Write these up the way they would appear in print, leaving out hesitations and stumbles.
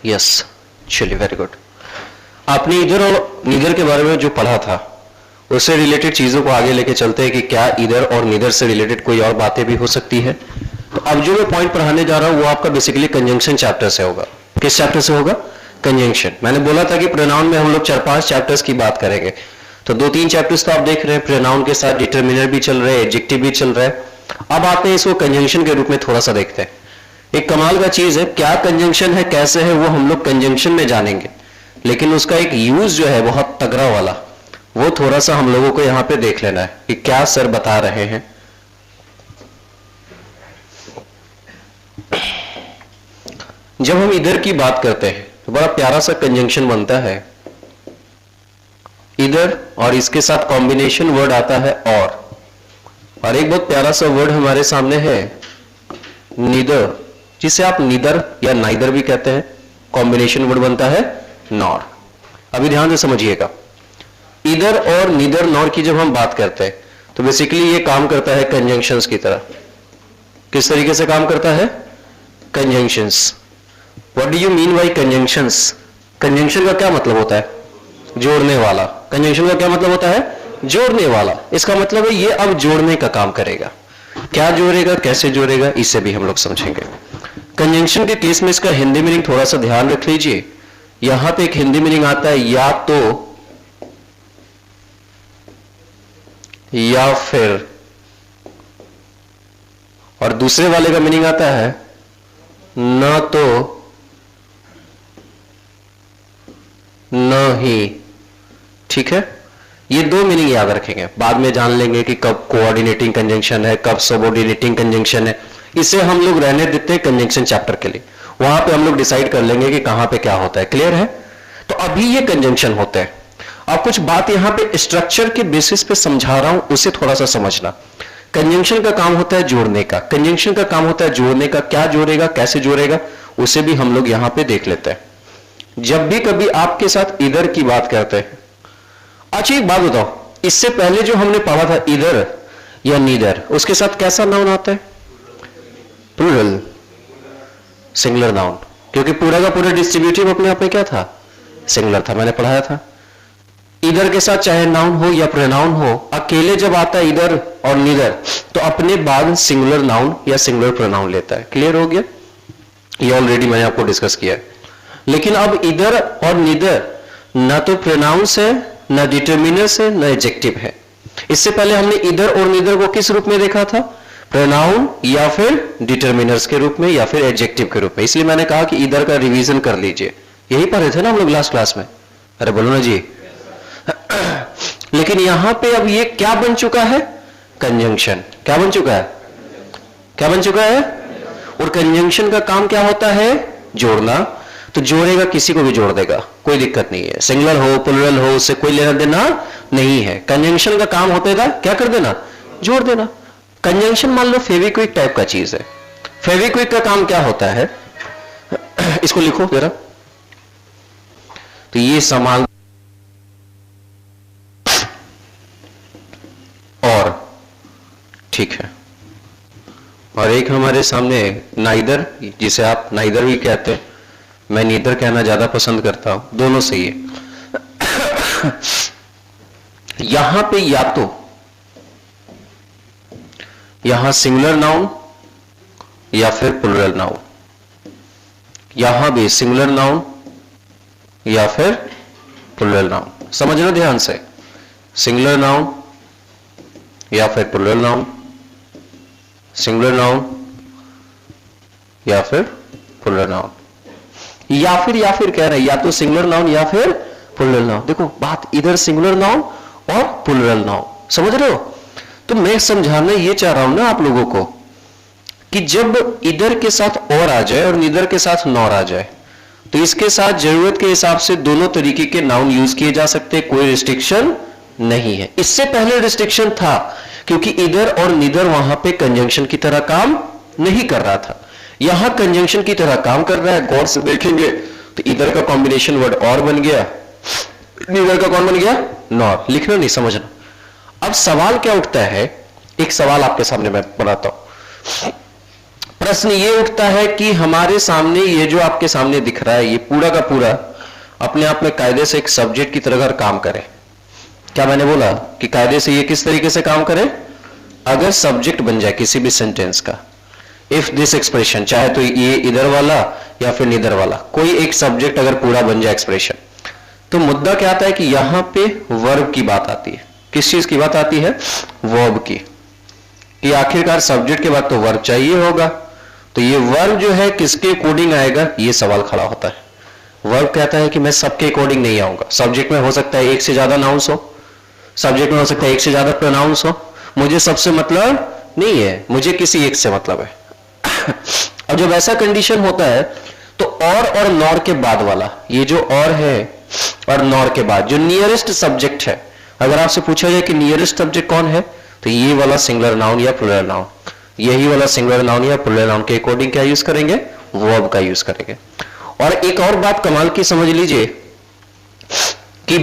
Yes, चलिए very good. आपने इधर और नीदर के बारे में जो पढ़ा था उससे रिलेटेड चीजों को आगे लेके चलते हैं कि क्या इधर और नीदर से रिलेटेड कोई और बातें भी हो सकती है। तो अब जो मैं पॉइंट पढ़ाने जा रहा हूं वो आपका बेसिकली कंजंक्शन चैप्टर से होगा। किस चैप्टर से होगा? कंजंक्शन। मैंने बोला था कि प्रोनाउन में हम लोग 4-5 चैप्टर्स की बात करेंगे, तो 2-3 चैप्टर्स तो आप देख रहे हैं, प्रोनाउन के साथ डिटरमिनर भी चल रहे हैं, एडजेक्टिव भी चल रहा है। अब आते हैं इसको कंजंक्शन के रूप में थोड़ा सा देखते हैं। एक कमाल का चीज है, क्या कंजंक्शन है, कैसे है, वो हम लोग कंजंक्शन में जानेंगे, लेकिन उसका एक यूज जो है बहुत तगड़ा वाला, वो थोड़ा सा हम लोगों को यहां पे देख लेना है कि क्या सर बता रहे हैं। जब हम इधर की बात करते हैं तो बड़ा प्यारा सा कंजंक्शन बनता है इधर, और इसके साथ कॉम्बिनेशन वर्ड आता है और एक बहुत प्यारा सा वर्ड हमारे सामने है नीदर, जिसे आप नीदर या नाइदर भी कहते हैं। कॉम्बिनेशन वर्ड बनता है नॉर। अभी ध्यान से समझिएगा, इधर और नीदर नॉर की जब हम बात करते हैं तो बेसिकली ये काम करता है कंजंक्शंस की तरह। किस तरीके से काम करता है? Conjunctions. What do you mean by conjunctions? Conjunction का क्या मतलब होता है? जोड़ने वाला। कंजंक्शन का क्या मतलब होता है? जोड़ने वाला। इसका मतलब है ये अब जोड़ने का काम करेगा। क्या जोड़ेगा, कैसे जोड़ेगा, इसे भी हम लोग समझेंगे। कंजंक्शन के केस में इसका हिंदी मीनिंग थोड़ा सा ध्यान रख लीजिए। यहां पे एक हिंदी मीनिंग आता है या तो या फिर, और दूसरे वाले का मीनिंग आता है न तो न ही। ठीक है, ये 2 मीनिंग याद रखेंगे, बाद में जान लेंगे कि कब कोऑर्डिनेटिंग कंजंक्शन है, कब सबऑर्डिनेटिंग कंजंक्शन है। इसे हम लोग रहने देते हैं कंजंक्शन चैप्टर के लिए, वहां पे हम लोग डिसाइड कर लेंगे कि कहां पे क्या होता है। क्लियर है? तो अभी ये कंजंक्शन होते हैं। अब कुछ बात यहां पे स्ट्रक्चर के बेसिस पे समझा रहा हूं, उसे थोड़ा सा समझना। कंजंक्शन का काम होता है जोड़ने का, कंजंक्शन का काम होता है जोड़ने का। क्या जोड़ेगा, कैसे जोड़ेगा, उसे भी हम लोग यहां पे देख लेते हैं। जब भी कभी आपके साथ इधर की बात करते हैं, अच्छा एक बात बताओ, इससे पहले जो हमने पढ़ा था इधर या नीदर, उसके साथ कैसा नाउन आता है? प्लूरल, सिंगुलर नाउन, क्योंकि पूरा का पूरा डिस्ट्रीब्यूटिव अपने आप में क्या था? सिंगुलर था। मैंने पढ़ाया था इधर के साथ चाहे नाउन हो या प्रोनाउन हो, अकेले जब आता है इधर और नीदर तो अपने बाद सिंगुलर नाउन या सिंगुलर प्रोनाउन लेता है। क्लियर हो गया? ये ऑलरेडी मैंने आपको डिस्कस किया है। लेकिन अब इधर और नीदर ना तो प्रोनाउंस है, ना डिटरमिनर्स है, ना एडजेक्टिव है। इससे पहले हमने इधर और नीदर को किस रूप में देखा था? प्रोनाउन या फिर डिटरमिनर्स के रूप में या फिर एडजेक्टिव के रूप में। इसलिए मैंने कहा कि इधर का रिवीजन कर लीजिए, यही पढ़े थे ना हम लोग लास्ट क्लास में। अरे बोलो ना जी। लेकिन यहां पे अब ये क्या बन चुका है? कंजंक्शन। क्या बन चुका है? क्या बन चुका है? और कंजंक्शन का काम क्या होता है? जोड़ना। तो जोड़ेगा, किसी को भी जोड़ देगा, कोई दिक्कत नहीं है। सिंगुलर हो प्लुरल हो, उससे कोई लेना देना नहीं है। कंजंक्शन का काम होता था क्या कर देना? जोड़ देना। कंजंक्शन मान लो फेविक्विक टाइप का चीज है। फेविक्विक का काम क्या होता है? इसको लिखो जरा, तो ये संभाल। और ठीक है, और एक हमारे सामने नाइदर, जिसे आप नाइदर भी कहते हैं, मैं नीदर कहना ज्यादा पसंद करता हूं, दोनों सही है। यहां पे या तो यहां सिंगुलर नाउन या फिर प्लुरल नाउन, यहां भी सिंगुलर नाउन या फिर प्लुरल नाउन। समझना ध्यान से, सिंगुलर नाउन या फिर प्लुरल नाउन, सिंगुलर नाउन या फिर प्लुरल नाउन, या फिर कह रहे हैं या तो सिंगुलर नाउन या फिर प्लुरल नाउन। देखो बात इधर सिंगुलर नाउन और प्लुरल नाउन, समझ रहे हो? तो मैं समझाना ये चाह रहा हूं ना आप लोगों को कि जब इधर के साथ और आ जाए और नीदर के साथ नॉर आ जाए, तो इसके साथ जरूरत के हिसाब से दोनों तरीके के नाउन यूज किए जा सकते हैं, कोई रिस्ट्रिक्शन नहीं है। इससे पहले रिस्ट्रिक्शन था, क्योंकि इधर और नीदर वहां पे कंजंक्शन की तरह काम नहीं कर रहा था, यहां कंजंक्शन की तरह काम कर रहा है। गौर से देखेंगे तो इधर का कॉम्बिनेशन वर्ड और बन गया, नीदर का कौन बन गया? नॉर। लिखना नहीं, समझना। अब सवाल क्या उठता है, एक सवाल आपके सामने मैं बनाता हूं। प्रश्न ये उठता है कि हमारे सामने ये जो आपके सामने दिख रहा है, ये पूरा का पूरा अपने आप में कायदे से एक सब्जेक्ट की तरह अगर काम करे, क्या मैंने बोला कि कायदे से ये किस तरीके से काम करे, अगर सब्जेक्ट बन जाए किसी भी सेंटेंस का, इफ दिस एक्सप्रेशन, चाहे तो ये इधर वाला या फिर निधर वाला, कोई एक सब्जेक्ट अगर पूरा बन जाए एक्सप्रेशन, तो मुद्दा क्या आता है कि यहां पे वर्ब की बात आती है। किस चीज की बात आती है? वर्ब की, कि आखिरकार सब्जेक्ट के बाद तो वर्ब चाहिए होगा, तो ये वर्ब जो है किसके अकॉर्डिंग आएगा, ये सवाल खड़ा होता है। वर्ब कहता है कि मैं सबके अकॉर्डिंग नहीं आऊंगा। सब्जेक्ट में हो सकता है एक से ज्यादा नाउंस हो, सब्जेक्ट में हो सकता है एक से ज्यादा प्रोनाउंस हो, मुझे सबसे मतलब नहीं है, मुझे किसी एक से मतलब है। और जब ऐसा कंडीशन होता है तो और नॉर के बाद वाला, ये जो और है और नॉर के बाद जो नियरेस्ट सब्जेक्ट है, अगर आपसे पूछा जाए कि नियरेस्ट सब्जेक्ट कौन है, तो ये वाला सिंगुलर नाउन या प्लूरल नाउन, यही वाला सिंगुलर नाउन या प्लूरल नाउन के अकॉर्डिंग क्या यूज करेंगे, वर्ब का यूज करेंगे। और एक और बात कमाल की समझ लीजिए कि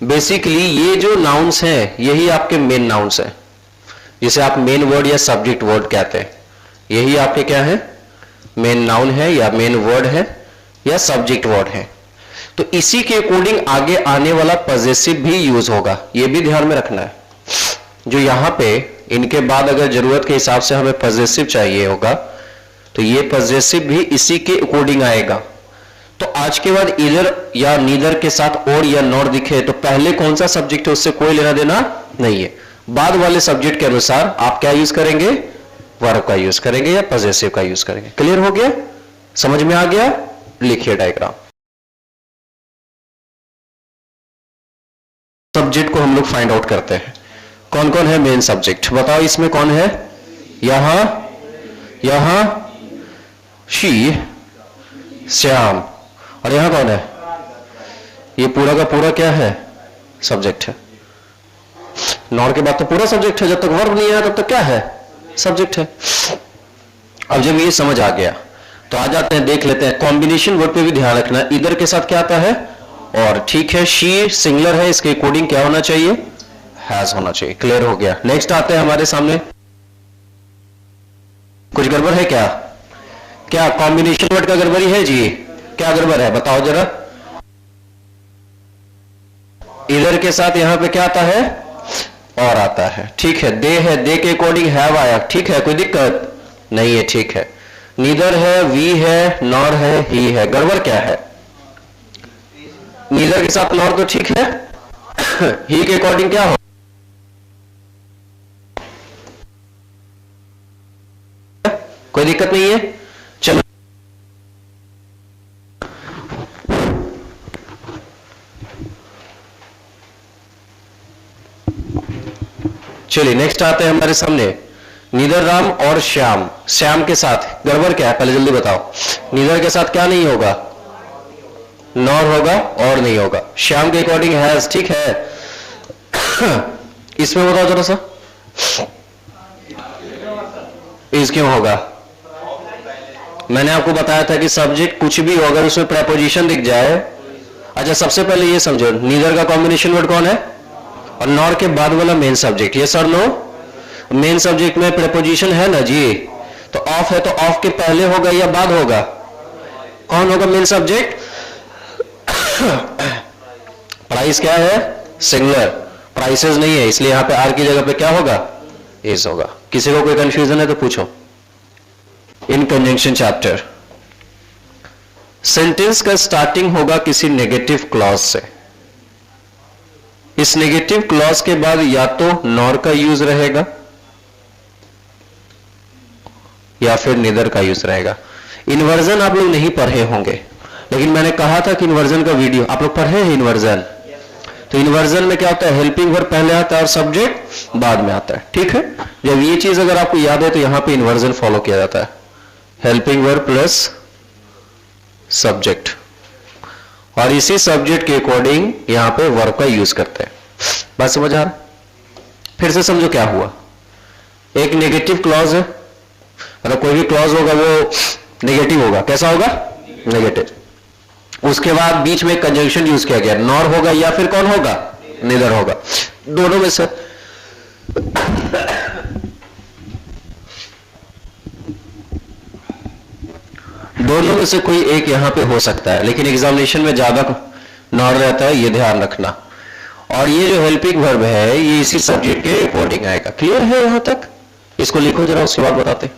बेसिकली ये जो नाउन्स हैं यही आपके मेन नाउन्स हैं, जिसे आप मेन वर्ड या सब्जेक्ट वर्ड कहते हैं, यही आपके क्या है, मेन नाउन है या मेन वर्ड है या सब्जेक्ट वर्ड है। तो इसी के अकॉर्डिंग आगे आने वाला पॉजेसिव भी यूज होगा, यह भी ध्यान में रखना है। जो यहां पे इनके बाद अगर जरूरत के हिसाब से हमें पॉजेसिव चाहिए होगा, तो ये पॉजेसिव भी इसी के अकॉर्डिंग आएगा। तो आज के बाद इधर या नीदर के साथ और या नॉर दिखे तो पहले कौन सा सब्जेक्ट है उससे कोई लेना देना नहीं है, बाद वाले सब्जेक्ट के अनुसार आप क्या यूज करेंगे, वर्ब का यूज करेंगे या पॉजेसिव का यूज करेंगे। क्लियर हो गया, समझ में आ गया? लिखिए डायग्राम। सब्जेक्ट को हम लोग फाइंड आउट करते हैं, कौन कौन है मेन सब्जेक्ट, बताओ इसमें कौन है, यहां शी, श्याम, और यहां कौन है, ये पूरा का पूरा क्या है, सब्जेक्ट है। नॉर के बाद तो पूरा सब्जेक्ट है, जब तक वर्ब नहीं आया तब तक क्या है, सब्जेक्ट है। अब जब ये समझ आ गया तो आ जाते हैं, देख लेते हैं कॉम्बिनेशन वर्ड पे भी ध्यान रखना, इधर के साथ क्या आता है, और ठीक है, शी सिंगुलर है, इसके अकॉर्डिंग क्या होना चाहिए, हैज होना चाहिए। क्लियर हो गया। नेक्स्ट आते हैं हमारे सामने, कुछ गड़बड़ है क्या, क्या कॉम्बिनेशन वर्ड का गड़बड़ी है जी, क्या गड़बड़ है बताओ जरा। इधर के साथ यहां पे क्या आता है, और आता है, ठीक है। दे है, दे के अकॉर्डिंग हैव आया, ठीक है, कोई दिक्कत नहीं है, ठीक है। नीदर है, वी है, नॉर है, ही है, गड़बड़ क्या है, नीदर के साथ नॉर तो ठीक है, ही के अकॉर्डिंग क्या हो, कोई दिक्कत नहीं है। चलो चलिए नेक्स्ट आते हैं हमारे सामने, नीदर राम और श्याम, श्याम के साथ गड़बड़ क्या है पहले जल्दी बताओ, नीदर के साथ क्या नहीं होगा, नॉर होगा और नहीं होगा, श्याम के अकॉर्डिंग हैज, ठीक है। इसमें बताओ जरा सा, इस क्यों होगा, मैंने आपको बताया था कि सब्जेक्ट कुछ भी हो अगर उसमें प्रेपोजिशन दिख जाए, अच्छा सबसे पहले ये समझो नीदर का कॉम्बिनेशन वर्ड कौन है, और नॉर के बाद वाला मेन सब्जेक्ट, ये सर नो, मेन सब्जेक्ट में प्रेपोजिशन है ना जी, तो ऑफ है तो ऑफ के पहले होगा या बाद होगा, कौन होगा मेन सब्जेक्ट, प्राइस क्या है, सिंगुलर, प्राइसेस नहीं है, इसलिए यहां पे आर की जगह पे क्या होगा, इज होगा। किसी को कोई कंफ्यूजन है तो पूछो। इन कंजंक्शन चैप्टर सेंटेंस का स्टार्टिंग होगा किसी नेगेटिव क्लॉज से, इस नेगेटिव क्लॉज के बाद या तो नॉर का यूज रहेगा या फिर नीदर का यूज रहेगा। इन्वर्जन आप लोग नहीं पढ़े होंगे, लेकिन मैंने कहा था कि इन्वर्जन का वीडियो आप लोग पढ़े हैं इन्वर्जन, तो इन्वर्जन में क्या होता है, हेल्पिंग वर्ब पहले आता है और सब्जेक्ट बाद में आता है, ठीक है। जब ये चीज अगर आपको याद है तो यहां पे इन्वर्जन फॉलो किया जाता है, हेल्पिंग वर्ब प्लस सब्जेक्ट, और इसी सब्जेक्ट के अकॉर्डिंग यहां पे वर्ब का यूज करते हैं। बात समझ आ रहा, फिर से समझो क्या हुआ, एक नेगेटिव क्लॉज है, मतलब कोई भी क्लॉज होगा वो नेगेटिव होगा, कैसा होगा, नेगेटिव, उसके बाद बीच में कंजंक्शन यूज किया गया, नॉर होगा या फिर कौन होगा, नीदर होगा, दोनों में से दोनों में से कोई एक यहां पे हो सकता है, लेकिन एग्जामिनेशन में ज्यादा नॉर रहता है, ये ध्यान रखना। और ये जो हेल्पिंग वर्ब है ये इसी सब्जेक्ट के अकॉर्डिंग आएगा। क्लियर है यहां तक? इसको लिखो जरा, उसके बाद बताते।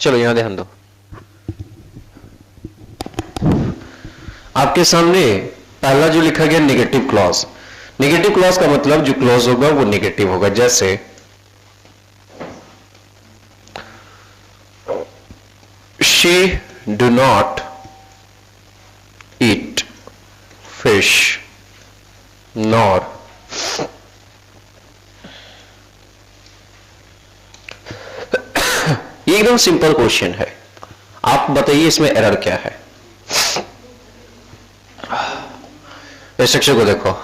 चलो यहां ध्यान दो। आपके सामने पहला जो लिखा गया नेगेटिव क्लॉज। नेगेटिव क्लॉज का मतलब जो क्लॉज होगा वो नेगेटिव होगा। जैसे she do not eat fish nor ये एकदम सिंपल क्वेश्चन है, आप बताइए इसमें एरर क्या है। स्ट्रक्चर को देखो,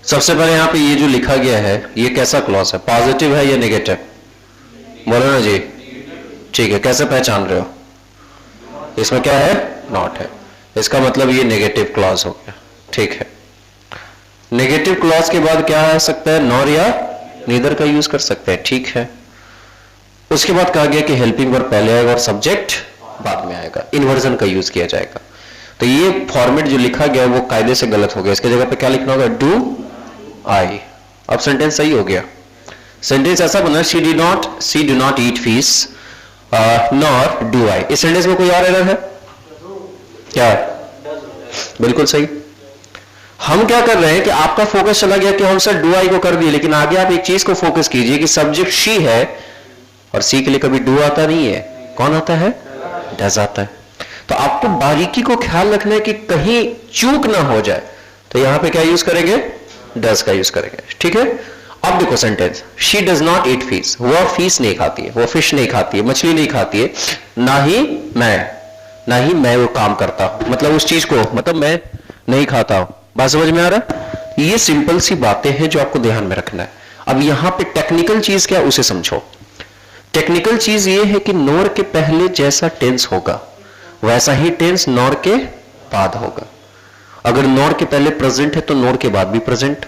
सबसे पहले यहां पे ये जो लिखा गया है ये कैसा क्लॉज है, पॉजिटिव है या नेगेटिव? बोलो ना जी। ठीक है, कैसे पहचान रहे हो? इसमें क्या है? नॉट है, इसका मतलब ये नेगेटिव क्लॉज हो गया। ठीक है, नेगेटिव क्लॉज के बाद क्या आ सकता है? नॉर या नीदर का यूज कर सकते हैं। ठीक है, उसके बाद कहा गया कि हेल्पिंग वर्ब पहले आएगा और सब्जेक्ट बाद में आएगा, इन्वर्जन का यूज किया जाएगा। तो ये फॉर्मेट जो लिखा गया है वो कायदे से गलत हो गया, इसके जगह पे क्या लिखना होगा? Do I. अब सेंटेंस सही हो गया। सेंटेंस ऐसा बना, she do not eat fish nor do I. इस सेंटेंस में कोई और एरर है क्या? बिल्कुल सही। हम क्या कर रहे हैं कि आपका फोकस चला गया कि हम सर डू आई को कर दिए, लेकिन आगे आप एक चीज को फोकस कीजिए कि सब्जेक्ट शी है और सी के लिए कभी डू आता नहीं है, कौन आता है? डज आता है। तो आपको बारीकी को ख्याल रखना है कि कहीं चूक ना हो जाए, तो यहां पे क्या यूज करेंगे? डज का यूज करेंगे। ठीक है, अब देखो sentence, she does not eat fish, वो फिश नहीं खाती है, वो फिश नहीं खाती है, मछली नहीं खाती है, ना ही मैं वो काम करता हूं, मतलब उस चीज को, मतलब मैं नहीं खाता हूं। बात समझ में आ रहा है? ये सिंपल सी बातें हैं जो आपको ध्यान में रखना है। अब यहां पे टेक्निकल चीज क्या, उसे समझो। टेक्निकल चीज ये है कि नॉर के पहले जैसा टेंस होगा वैसा ही टेंस नॉर के बाद होगा। अगर नॉर के पहले प्रेजेंट है तो नॉर के बाद भी प्रेजेंट,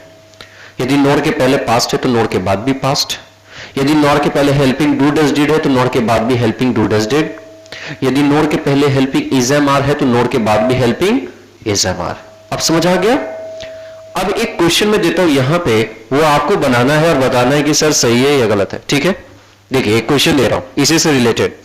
यदि नॉर के पहले पास्ट है तो नॉर के बाद भी पास्ट, यदि नॉर के पहले हेल्पिंग डू डज डिड है तो नॉर के बाद भी हेल्पिंग डू डज डिड, यदि नॉर के पहले हेल्पिंग इज एम आर है तो नॉर के बाद भी हेल्पिंग इज एम आर। अब समझ आ गया? अब एक क्वेश्चन में देता हूं यहां पे, वो आपको बनाना है और बताना है कि सर सही है या गलत है। ठीक है, देखिए एक क्वेश्चन दे रहा हूं इसी से रिलेटेड।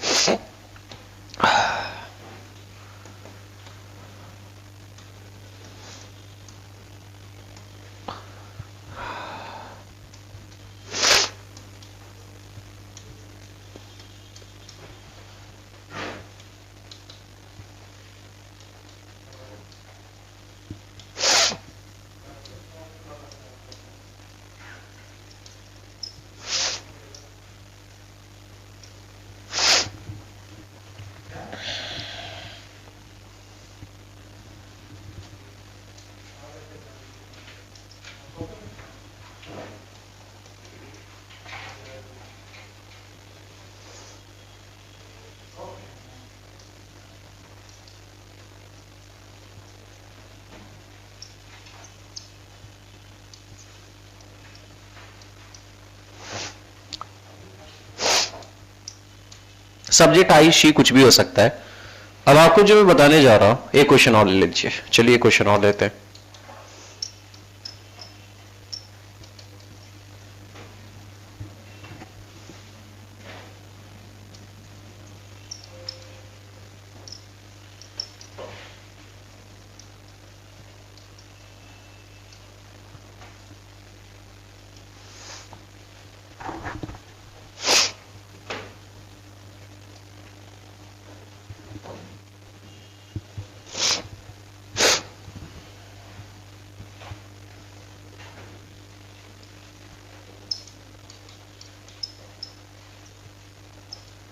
सब्जेक्ट आई शी कुछ भी हो सकता है। अब आपको जो मैं बताने जा रहा हूं एक क्वेश्चन और ले लीजिए। चलिए क्वेश्चन और लेते हैं।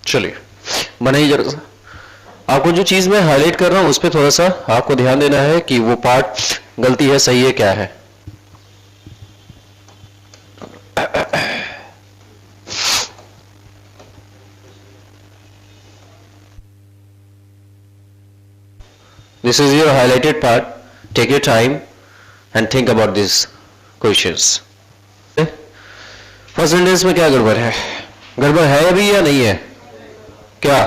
चलिए बनाइए जरा सा। आपको जो चीज मैं हाईलाइट कर रहा हूं उस पर थोड़ा सा आपको ध्यान देना है कि वो पार्ट गलती है सही है क्या है। This is your highlighted part. Take your time and think about these questions. First sentence में क्या गड़बड़ है? गड़बड़ है अभी या नहीं है? क्या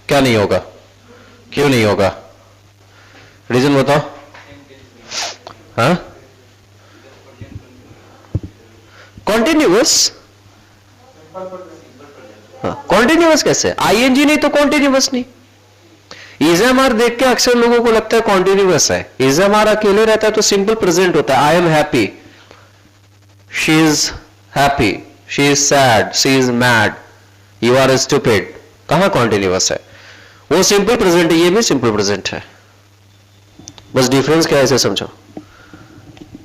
क्या नहीं होगा? क्यों नहीं होगा? रीजन बताओ। हाँ, कॉन्टिन्यूअस। कॉन्टिन्यूअस कैसे? आईएनजी नहीं तो कॉन्टिन्यूअस नहीं। इज़एमआर देख के अक्सर लोगों को लगता है कॉन्टिन्यूअस है। इज़एमआर अकेले रहता है तो सिंपल प्रेजेंट होता है। I am happy, she is happy, she is sad, she is mad, you are stupid. कहां कॉन्टिन्यूअस है? वो सिंपल प्रेजेंट है, ये भी सिंपल प्रेजेंट है। बस डिफरेंस क्या है इसे समझो।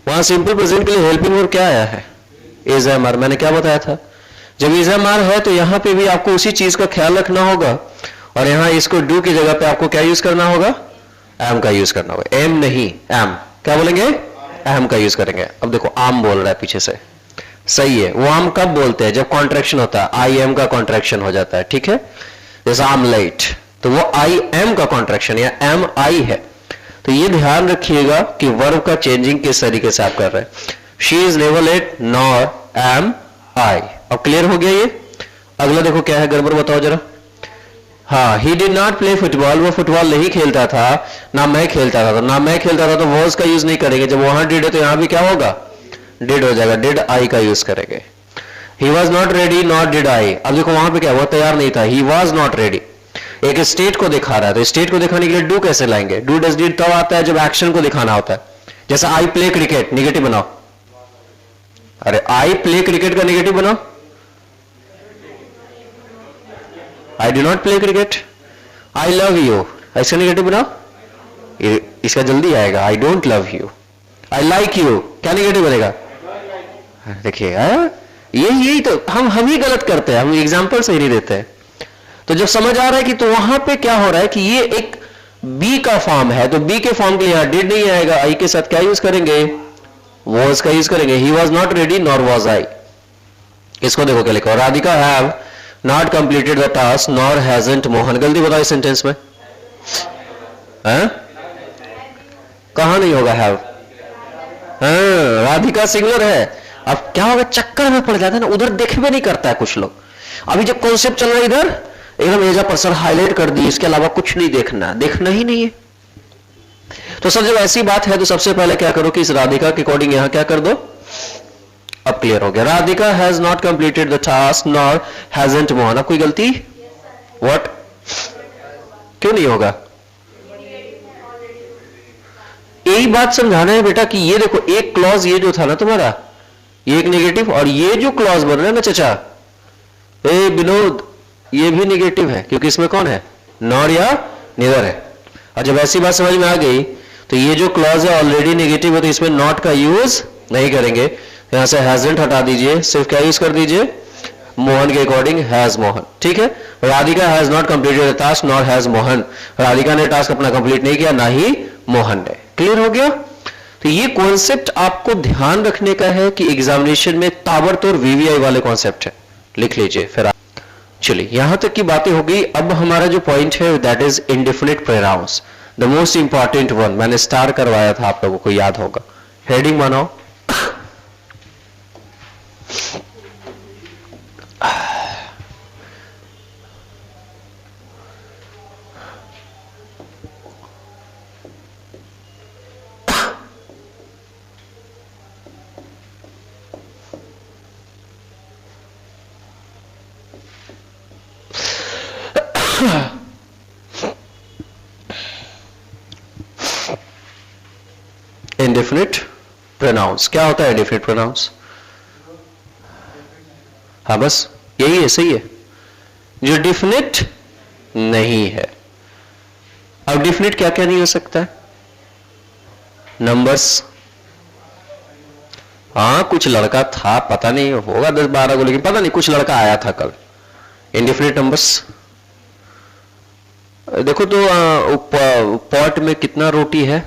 वहां सिंपल प्रेजेंट के लिए हेल्पिंग वर्ब क्या आया है? इज़एमआर। मैंने क्या बताया था? जब इज़एमआर है तो यहां पे भी आपको उसी चीज का ख्याल रखना होगा और यहां इसको डू की जगह पे आपको क्या यूज करना होगा? एम का यूज करना होगा। एम नहीं, एम। क्या बोलेंगे? एम का यूज करेंगे। अब देखो आम बोल रहा है पीछे से, सही है। वो आम कब बोलते हैं? जब कॉन्ट्रैक्शन होता है, आई एम का कॉन्ट्रैक्शन हो जाता है, ठीक है। जैसे आम लाइट, तो वो आई एम का कॉन्ट्रैक्शन या एम आई है। तो ये ध्यान रखिएगा कि वर्ब का चेंजिंग किस तरीके से आप कर रहे हैं। She is never late nor am I. अब क्लियर हो गया ये? अगला देखो क्या है गड़बड़, बताओ जरा। हाँ, he did not play football. वो फुटबॉल नहीं खेलता था, ना मैं खेलता था। तो ना मैं खेलता था तो वॉज का यूज नहीं करेंगे। जब वहां डिड है तो यहां भी क्या होगा? डिड हो जाएगा। डिड आई का यूज करेंगे। He was not ready not did I. अब देखो वहां पे क्या, वो तैयार नहीं था। ही वॉज नॉट रेडी, एक स्टेट को दिखा रहा है। तो स्टेट को दिखाने के लिए डू कैसे लाएंगे? डू डज डिड तब आता है जब एक्शन को दिखाना होता है। जैसे आई प्ले क्रिकेट, निगेटिव बनाओ। अरे आई प्ले क्रिकेट का निगेटिव बनाओ। I do not play cricket. I love you, ऐसा निगेटिव बनाओ। इसका जल्दी आएगा। I don't love you. I like you, क्या निगेटिव बनेगा? देखिए यही तो हम ही गलत करते हैं, हम एग्जाम्पल सही नहीं देते हैं। तो जब समझ आ रहा है कि तो वहां पे क्या हो रहा है कि ये एक बी का फॉर्म है, तो बी के फॉर्म के लिए यहां डिड नहीं आएगा। आई के साथ क्या यूज करेंगे? वॉज का यूज करेंगे। He was not ready nor was I. इसको देखो क्या लिखा, Radhika have not completed the task nor hasn't Mohan. गलती बताओ इस सेंटेंस में। कहां नहीं होगा हैव? राधिका सिंगुलर है। अब क्या होगा, चक्कर में पड़ जाता है ना, उधर देख भी नहीं करता है कुछ लोग। अभी जब कॉन्सेप्ट चल रहा है इधर एकदम एज अ पर्सन हाईलाइट कर दी, इसके अलावा कुछ नहीं देखना, देखना ही नहीं है। तो सर जब ऐसी बात है तो सबसे पहले क्या करो कि इस राधिका के अकॉर्डिंग यहां क्या कर दो। अब क्लियर हो गया। Radhika has not completed the task nor hasn't Mohan. अब कोई गलती? व्हाट? क्यों नहीं होगा? यही बात समझाना है बेटा कि ये देखो एक क्लॉज ये जो था ना तुम्हारा, ये एक नेगेटिव, और ये जो क्लॉज बन रहा है ना चचा, ए विनोद, ये भी नेगेटिव है क्योंकि इसमें कौन है? नॉर या नीदर है। और जब ऐसी बात समझ में आ गई तो ये जो क्लॉज है ऑलरेडी नेगेटिव है तो इसमें नॉट का यूज नहीं करेंगे। यहां से हैजंट हटा दीजिए, सिर्फ क्या यूज कर दीजिए? मोहन के अकॉर्डिंग हैज मोहन, ठीक है। Radhika has not completed the task nor has Mohan. Radhika ने टास्क अपना कंप्लीट नहीं किया, ना ही मोहन ने। क्लियर हो गया? तो ये कॉन्सेप्ट आपको ध्यान रखने का है कि एग्जामिनेशन में ताबड़तोड़ वीवीआई वाले कॉन्सेप्ट है, लिख लीजिए। फिर चलिए यहां तक की बातें हो गई। अब हमारा जो पॉइंट है that is indefinite pronouns, the most important one. मैंने स्टार करवाया था, आप लोगों को याद होगा। हेडिंग बनाओ। इंडेफिनिट प्रोनाउंस क्या होता है? इंडेफिनिट प्रोनाउंस, हाँ बस यही है, सही है। जो डिफिनिट नहीं है। अब डिफिनिट क्या क्या नहीं हो सकता है? नंबर्स। हाँ कुछ लड़का था, पता नहीं होगा 10-12 को, लेकिन पता नहीं कुछ लड़का आया था कल, इंडेफिनिट नंबर्स देखो तो पॉट में कितना रोटी है,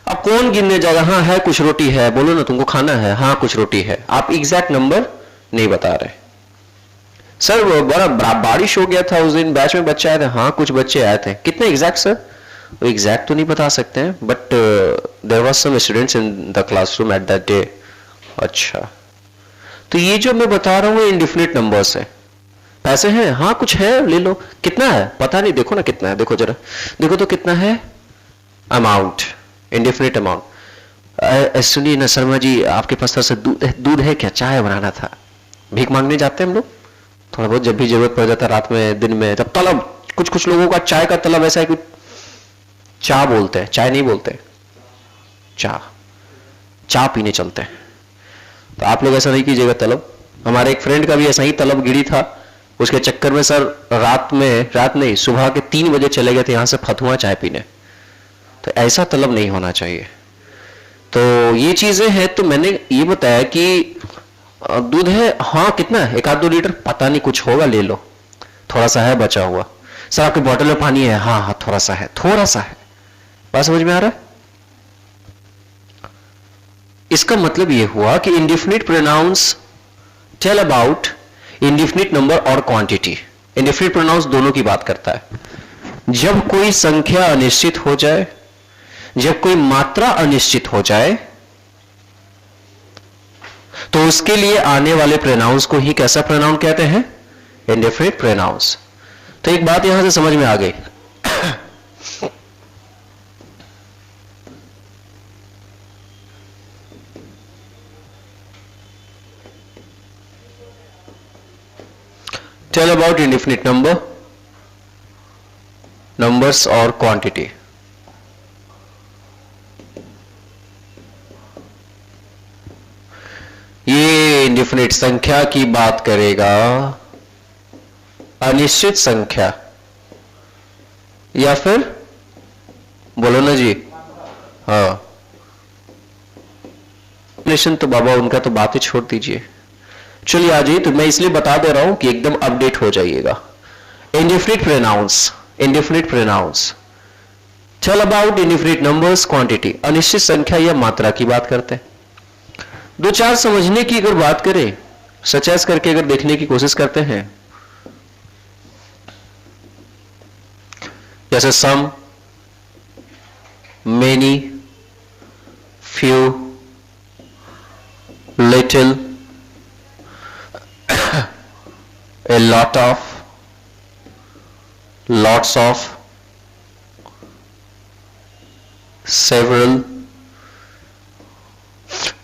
अब कौन गिनने जाएगा? हाँ है कुछ रोटी है, बोलो ना तुमको खाना है, हाँ कुछ रोटी है, आप एग्जैक्ट नंबर नहीं बता रहे। सर बड़ा बारिश हो गया था उस दिन, बैच में बच्चे आए थे, हाँ कुछ बच्चे आए थे, कितने एग्जैक्ट सर? एग्जैक्ट तो नहीं बता सकते हैं, but there was some students in the classroom at that day. अच्छा, तो ये जो मैं बता रहा हूँ इंडेफिनिट नंबर्स है। पैसे हैं, हाँ कुछ है ले लो, कितना है पता नहीं, देखो ना कितना है, देखो जरा देखो तो कितना है, अमाउंट, इंडेफिनिट अमाउंट। सुनिए ना शर्मा जी, आपके पास थोड़ा सा दूध है क्या? चाय बनाना था। भीख मांगने जाते हैं हम लोग थोड़ा बहुत, जब भी जरूरत पड़ जाता है रात में दिन में, जब तलब, कुछ लोगों का चाय का तलब ऐसा है कि चाय बोलते हैं, चाय नहीं बोलते, चाय पीने चलते हैं। तो आप लोग ऐसा नहीं कीजिएगा तलब। हमारे एक फ्रेंड का भी ऐसा ही तलब गिरी था, उसके चक्कर में सर रात नहीं सुबह के 3 बजे चले गए थे यहां से फतुआ चाय पीने। तो ऐसा तलब नहीं होना चाहिए। तो ये चीजें हैं। तो मैंने ये बताया कि दूध है, हाँ कितना है, 1-2 लीटर, पता नहीं कुछ होगा ले लो, थोड़ा सा है बचा हुआ। सर आपके बोतल में पानी है, हाँ थोड़ा सा है, बात समझ में आ रहा है? इसका मतलब यह हुआ कि indefinite pronouns tell about indefinite number और क्वांटिटी। इंडेफिनिट प्रोनाउंस दोनों की बात करता है। जब कोई संख्या अनिश्चित हो जाए, जब कोई मात्रा अनिश्चित हो जाए, तो उसके लिए आने वाले प्रोनाउंस को ही कैसा प्रोनाउन कहते हैं? Indefinite pronouns. तो एक बात यहां से समझ में आ गई, टेल अबाउट इंडेफिनिट नंबर्स और क्वांटिटी। ये इंडेफिनिट संख्या की बात करेगा, अनिश्चित संख्या, या फिर बोलो ना जी, हाँ तो बाबा उनका तो बात ही छोड़ दीजिए, चलिए आ जाइए। तो मैं इसलिए बता दे रहा हूं कि एकदम अपडेट हो जाइएगा। Indefinite pronouns tell about indefinite numbers, quantity, अनिश्चित संख्या या मात्रा की बात करते हैं। 2-4 समझने की अगर बात करें, सचेस करके अगर देखने की कोशिश करते हैं, जैसे some, many, few, little, a lot of, lots of, several,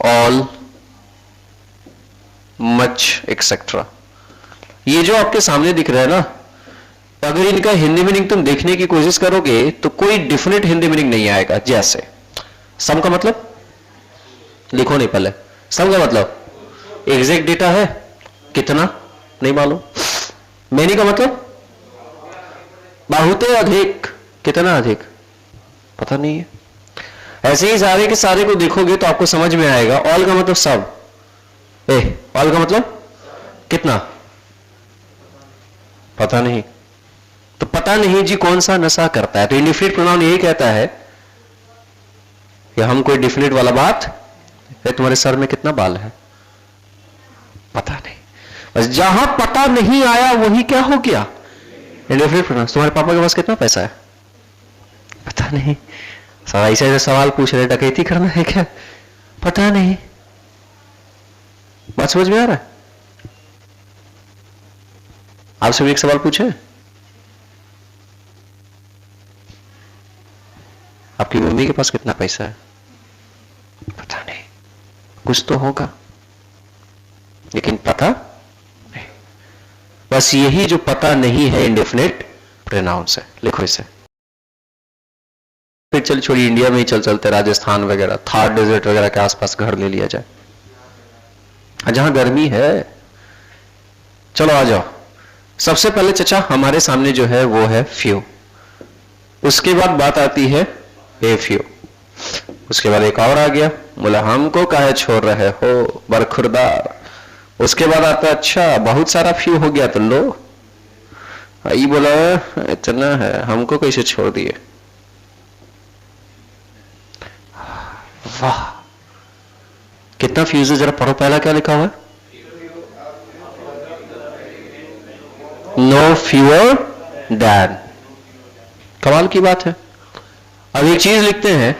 all, much, etc. ये जो आपके सामने दिख रहा है ना, अगर इनका हिंदी मीनिंग तुम देखने की कोशिश करोगे तो कोई डिफिनेट हिंदी मीनिंग नहीं आएगा। जैसे सम का मतलब लिखो नहीं, पहले सम का मतलब एग्जैक्ट डेटा है, कितना नहीं मालूम। मेनी का मतलब बहुत अधिक, कितना अधिक पता नहीं है। ऐसे ही सारे के सारे को देखोगे तो आपको समझ में आएगा। ऑल का मतलब सब, ऑल का मतलब कितना पता नहीं। तो पता नहीं जी कौन सा नशा करता है। तो इंडेफिनिट प्रोनाउन यही कहता है कि हम कोई डिफिनिट वाला बात है, तुम्हारे सर में कितना बाल है पता नहीं। बस जहां पता नहीं आया वही क्या हो गया, इंडेफिनिट प्रोनाउन। तुम्हारे पापा के पास कितना पैसा है पता नहीं। ऐसे सवाल पूछ रहे, डकैती करना है क्या पता नहीं। बात समझ में आ रहा है? आपसे भी एक सवाल पूछे, आपकी मम्मी के पास कितना पैसा है पता नहीं। कुछ तो होगा लेकिन पता नहीं। बस यही जो पता नहीं है इंडेफिनिट प्रोनाउंस है। लिखो इसे। फिर चल छोड़िए, इंडिया में ही चलते राजस्थान वगैरह, थार डेजर्ट वगैरह के आसपास घर ले लिया जाए जहां गर्मी है। चलो आ जाओ। सबसे पहले चचा हमारे सामने जो है वो है फ्यू, उसके बाद बात आती है ए फ्यू, उसके बाद एक और आ गया, बोला हमको काहे छोड़ रहे हो बरखुरदार। उसके बाद आता अच्छा बहुत सारा फ्यू हो गया तो लो भाई बोला इतना है, हमको कैसे छोड़ दिए। वाह, कितना फ्यूज है, जरा पढ़ो पहला क्या लिखा हुआ है। नो फ्यूअर दैन, कमाल की बात है। अब एक चीज लिखते हैं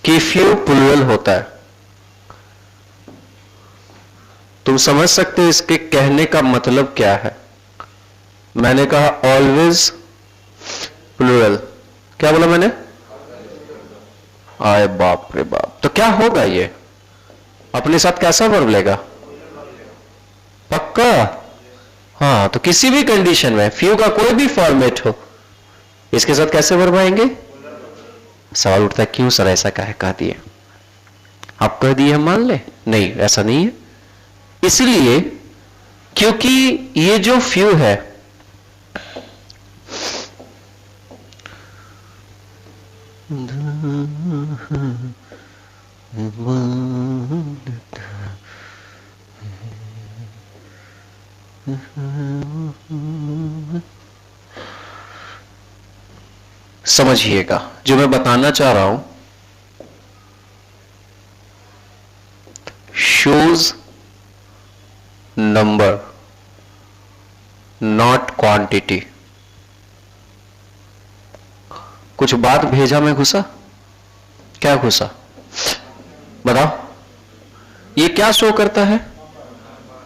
कि फ्यू प्लूरल होता है। तुम समझ सकते हो इसके कहने का मतलब क्या है। मैंने कहा ऑलवेज प्लूरल, क्या बोला मैंने, आए बाप रे बाप, तो क्या होगा ये अपने साथ कैसा वर्ब लेगा, पक्का। हाँ, तो किसी भी कंडीशन में फ्यू का कोई भी फॉर्मेट हो, इसके साथ कैसे वर्ब आएंगे। सवाल उठता है क्यों सर ऐसा काहे कह दिए, आप कह दिए हम मान ले, नहीं ऐसा नहीं है। इसलिए क्योंकि ये जो फ्यू है समझिएगा जो मैं बताना चाह रहा हूं, शोज नंबर नॉट क्वांटिटी। कुछ बात भेजा में घुसा, क्या घुसा बताओ। ये क्या शो करता है,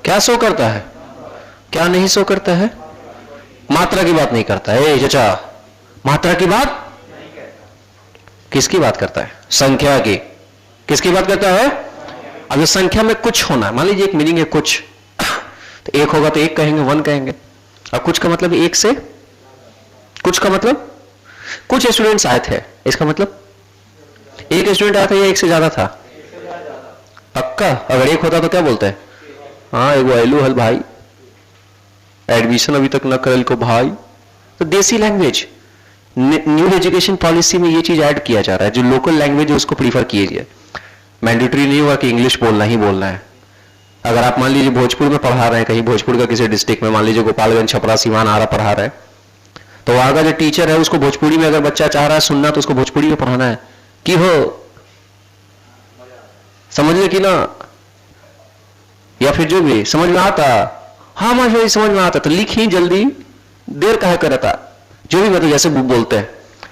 क्या शो करता है, क्या नहीं शो करता है, मात्रा की बात नहीं करता है। चचा मात्रा की बात किसकी बात करता है, संख्या की। किसकी बात करता है, अब इस संख्या में कुछ होना है, मान लीजिए एक मीनिंग है कुछ, तो एक होगा तो एक कहेंगे, वन कहेंगे। अब कुछ का मतलब एक से, कुछ का मतलब कुछ स्टूडेंट्स आए थे, इसका मतलब एक स्टूडेंट आया था या एक से ज्यादा था, पक्का। अगर एक होता तो क्या बोलते हैं, हाँ एगो आयलू हल भाई, एडमिशन अभी तक न करल को भाई। तो देसी लैंग्वेज, न्यू एजुकेशन पॉलिसी में ये चीज ऐड किया जा रहा है, जो लोकल लैंग्वेज है उसको प्रीफर कीजिए। मैंडेटरी नहीं हुआ कि इंग्लिश बोलना ही बोलना है। अगर आप मान लीजिए भोजपुर में पढ़ा रहे हैं, कहीं भोजपुर का किसी डिस्ट्रिक्ट में, मान लीजिए गोपालगंज, छपरा, सीवान, आरा पढ़ा रहे हैं, तो वहां का जो टीचर है उसको भोजपुरी में अगर बच्चा चाह रहा है सुनना तो उसको भोजपुरी में पढ़ाना है कि हो, समझ कि ना, या फिर जो भी समझ में आता, हाँ माशा समझ में आता, तो लिखी जल्दी, देर कहा करता, जो भी मतलब जैसे बोलते हैं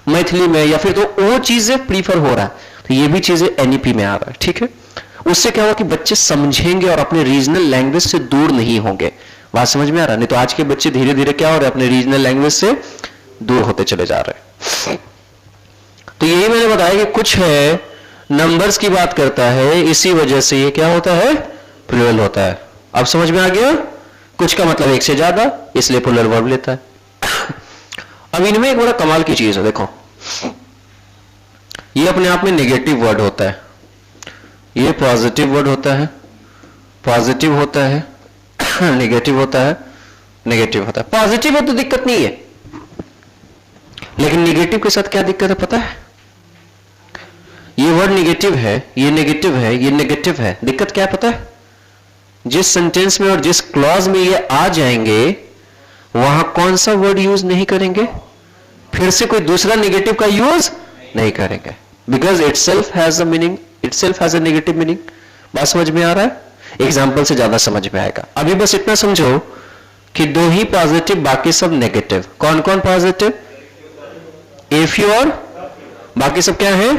मैथिली में, या फिर तो वो चीजें प्रीफर हो रहा है, तो ये भी चीजें एनईपी में आ रहा है। ठीक है, उससे क्या होगा कि बच्चे समझेंगे और अपने रीजनल लैंग्वेज से दूर नहीं होंगे। बात समझ में आ रहा है, नहीं तो आज के बच्चे धीरे धीरे क्या हो रहे हैं, अपने रीजनल लैंग्वेज से दूर होते चले जा रहे हैं। तो यही मैंने बताया कि कुछ है नंबर्स की बात करता है, इसी वजह से ये क्या होता है, प्लूरल होता है। अब समझ में आ गया, कुछ का मतलब एक से ज्यादा, इसलिए प्लूरल वर्ब लेता है। अब इनमें एक बड़ा कमाल की चीज है, देखो ये अपने आप में नेगेटिव वर्ड होता है, ये पॉजिटिव वर्ड होता है, पॉजिटिव होता है, नेगेटिव होता है, नेगेटिव होता है। पॉजिटिव है तो दिक्कत नहीं है, लेकिन नेगेटिव के साथ क्या दिक्कत है पता है, ये वर्ड नेगेटिव है, ये नेगेटिव है, ये नेगेटिव है, दिक्कत क्या है पता है, जिस सेंटेंस में और जिस क्लॉज में ये आ जाएंगे वहां कौन सा वर्ड यूज नहीं करेंगे, फिर से कोई दूसरा नेगेटिव का यूज नहीं करेंगे, because it self has a meaning, it self has a negative meaning. बात समझ में आ रहा है, एग्जाम्पल से ज्यादा समझ में आएगा। अभी बस इतना समझो कि दो ही पॉजिटिव, बाकी सब नेगेटिव। कौन कौन पॉजिटिव, ए फ्यू और बाकी सब क्या है,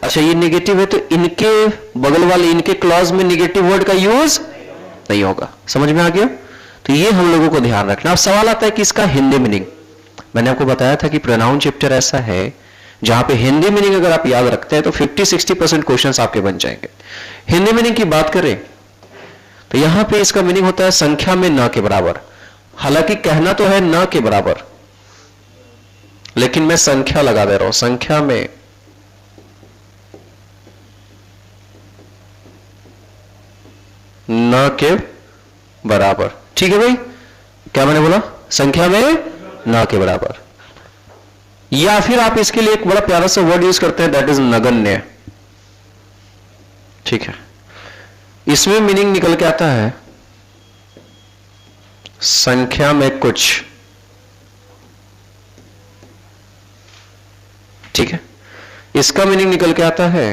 अच्छा ये नेगेटिव है तो इनके बगल वाले इनके क्लॉज में नेगेटिव वर्ड का यूज नहीं होगा। समझ में आ गया, तो ये हम लोगों को ध्यान रखना। अब सवाल आता है कि इसका हिंदी मीनिंग, मैंने आपको बताया था कि प्रोनाउन चैप्टर ऐसा है जहां पे हिंदी मीनिंग अगर आप याद रखते हैं तो 50-60% क्वेश्चंस आपके बन जाएंगे। हिंदी मीनिंग की बात करें तो यहां पे इसका मीनिंग होता है संख्या में न के बराबर। हालांकि कहना तो है न के बराबर, लेकिन मैं संख्या लगा दे रहा हूं, संख्या में न के बराबर। ठीक है भाई, क्या मैंने बोला, संख्या में न के बराबर। या फिर आप इसके लिए एक बड़ा प्यारा सा वर्ड यूज करते हैं, दैट इज नगण्य। ठीक है, इसमें मीनिंग निकल के आता है संख्या में कुछ, ठीक है। इसका मीनिंग निकल के आता है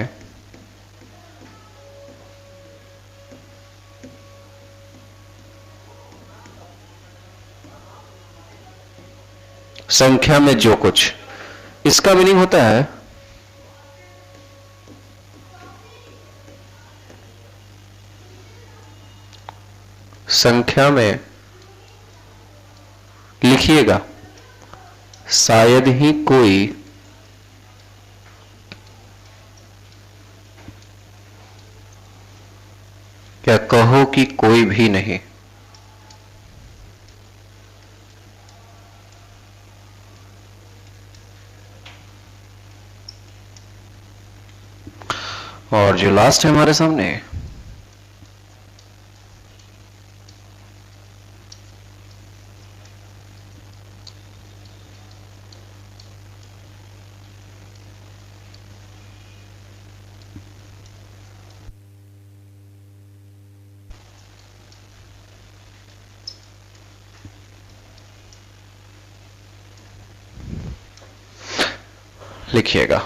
संख्या में जो कुछ, इसका मीनिंग होता है संख्या में लिखिएगा शायद ही कोई क्या कहो कि कोई भी नहीं। और जो लास्ट है हमारे सामने, लिखिएगा